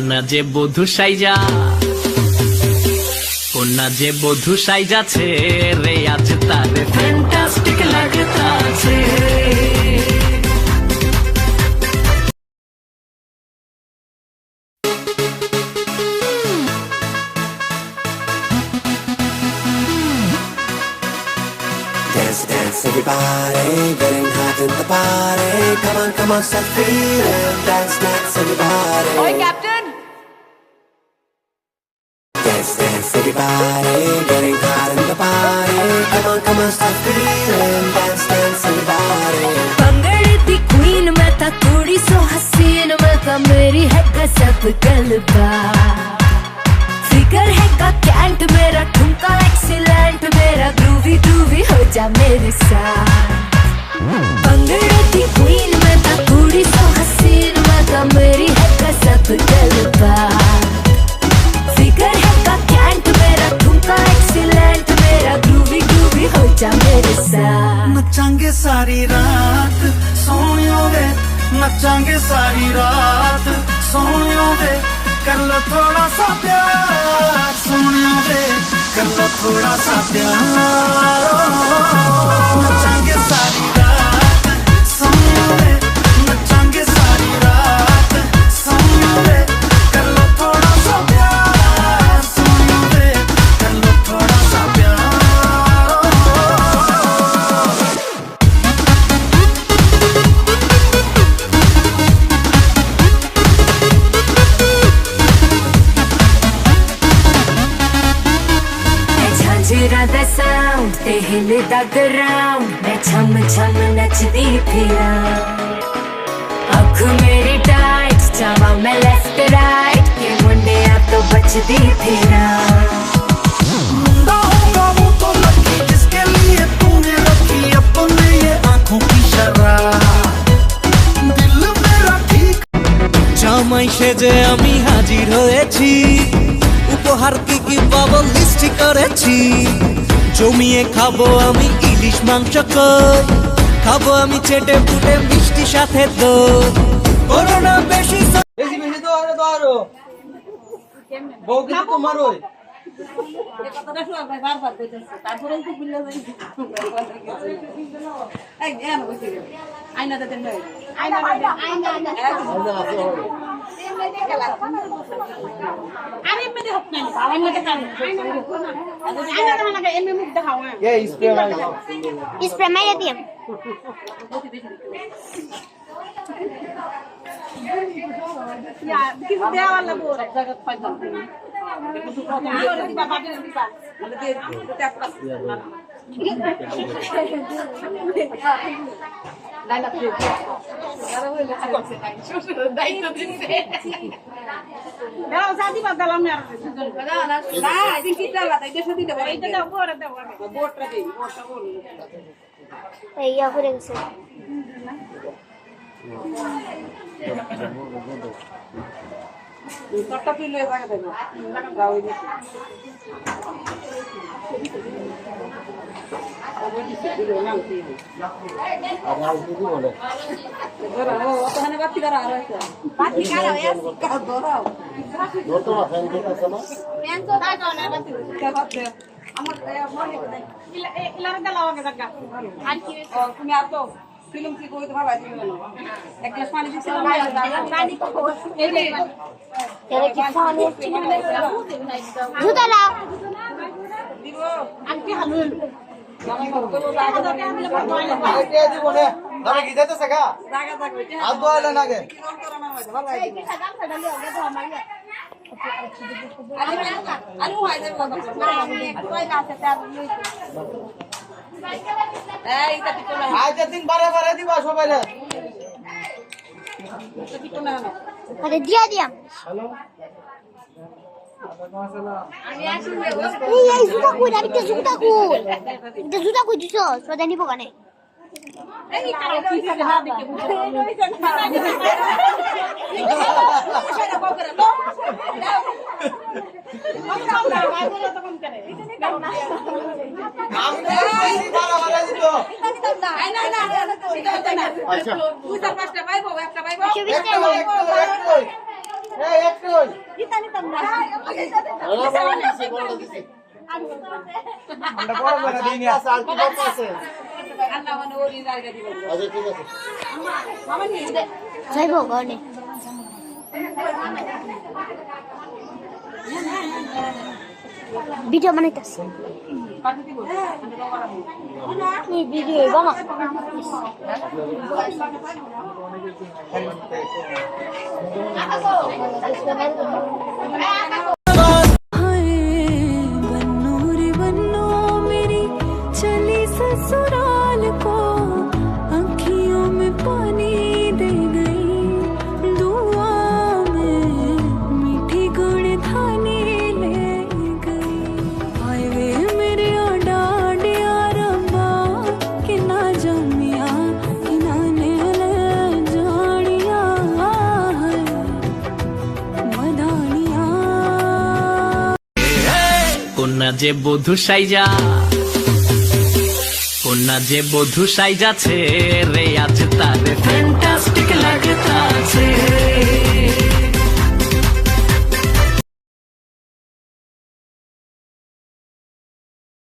কন্যা যে বধূ সাইজা, কন্যা যে বধূ সাইজাছে রে, আজ তারে ফ্যান্টাস্টিক লাগতাছে। Dance, dance, everybody, getting hot in the party. Come on, start feeling. Dance, dance, everybody. Oi, Captain! Dance, dance, everybody, getting hot in the party. Come on, start feeling. Dance, dance, everybody. भंगड़े the queen मैं था, थोड़ी सो हसीन मैं था, मेरी है गजब गलबा। फिगर है का कैंट मेरा, ठुमका एक्सीलेंट मेरा, ग्रूवी ग्रूवी हो जा मेरे साथ। भंगड़े दी क्वीन मैं था, थोड़ी सो हसीन मैं था, मेरी है गजब गलबा। फिगर है का कैंट मेरा, ठुमका एक्सीलेंट मेरा, ग्रूवी ग्रूवी हो जा मेरे साथ। नचांगे सारी रात सोनियो वे, नचांगे सारी रात सोनियो वे, कर लो थोड़ा सा प्यार सोनियो वे, कर लो थोड़ा सा प्यार। नचांगे सारी रात सोनियो वे, नचांगे सारी रात सोनियो वे, कर लो थोड़ा सा प्यार सोनियो वे, कर लो थोड़ा सा प्यार। झांझरा दा साउंड ते हिलदा ग्राउंड, मैं छम छम नचदी फिरा। अख मेरी टाइट, जावा मैं लेफ्ट राइट, ये मुंडे आप तो बचदी फिरा। मुंडा होगा वो तो लकी, जिसके लिए तूने रखी अपने ये आंखों की शराब। दिल मेरा ठीक জামাই সেজে আমি হাজির হয়েছি, উপহার কি পাবো লিস্ট করেছি। জমিয়ে খাবো আমি ইলিশ মাংস কই, খাবো আমি চেটে পুটে মিষ্টি সাথে দই। করোনা বেশি বেশি বেশি তো আরো বউ কিন্তু তোমারই। এই কথাটা শুনে ভাই বারবার কইতেছে, তারপরে তো ভুলে যাই। এই এন বসে গেল আয়নাটা দেন ভাই, আয়না আয়না আরে মেরে হোক না বাবা মেরে কান আয়না না এমনি মুখ দেখাও। এ স্প্রে মারো, স্প্রে মেরে দিম। ইয়া কিছু দেওয়া লাগবে সব জায়গা ফাইদাম। কিছু কথা দিবা বাবা দিবা মানে দে ট্যাপ পাস লাইলা তুই আরে ওই লেখা করছে তাই শ্বশুর দায়িত্ব দিছে। দাও সাদি বাদালাম না না না দিন কি চালা তাই দেশে দিতে পারে, এইটা দাও পরে দাও আমি বোটটা দেই, বোটটা বল এই ইয়া করে গেছে। কত কিলো এ জায়গা দেব দাও এই দেখো আবার দিছে দিলো না উঠি আর কি বলে ধরো ও ওখানে বাতি করা আর আছে বাতি করা আছে কা ধরো তো ফ্যান দিতে আছে না ফ্যান তো দাও না বাতি কা বাতি আমার মনে নাই ইলারে দাও আগে জায়গা আর কি তুমি আর তো ফিল্ম কি কইতে ভালো আছে না এক গ্লাস পানি দিছি পানি তো এই রে এর কি পানি জুতা লাও দিব আন্টি হালুল জামাই করো জায়গা দাও আমি কে দিব না ধরে কি যেতে থাকা জায়গা থাকবে আর দোয়ালে লাগে কি রং করা না হয় ভালো লাগে এই পিঠা দাম ফেলে দাও দাও আমারে আলু হয় যাবে না আমি কই গাছে তার লইছি এই তা পিটো না আজ দিন বারে বারে দিবা সবাইরে পিটো না আরে দিয়া দিয়াম। আমি আসি এই জুতা কই, আমি তো জুতা কই, এটা জুতা কই দিছো সদা নিব কানে। এই কারো কি করে না দেখে বুঝো সেটা করে তো আমরা বাইরে তো কম করে এটা না আমি বারে বারে দিব। না না না আচ্ছা বুঝা পাঁচটা পাইবো একটা পাইবো এই একটু আমরা বড় করে দিই না যাইব গনে ভিডিও বানাইতেছে এই ভিডিও বানা ससुराल को आँखियों में पानी दे गई दुआ में मीठी गुड़ धानी ले गई आए वे मेरे डाडिया रब्बा कि ना जमिया कि ना ने जानिया मदानिया কন্যা যে বধূ সাইজা কন্যা যে বধূ সাইজাছে রে আজ তারে ফ্যান্টাস্টিক লাগতাছে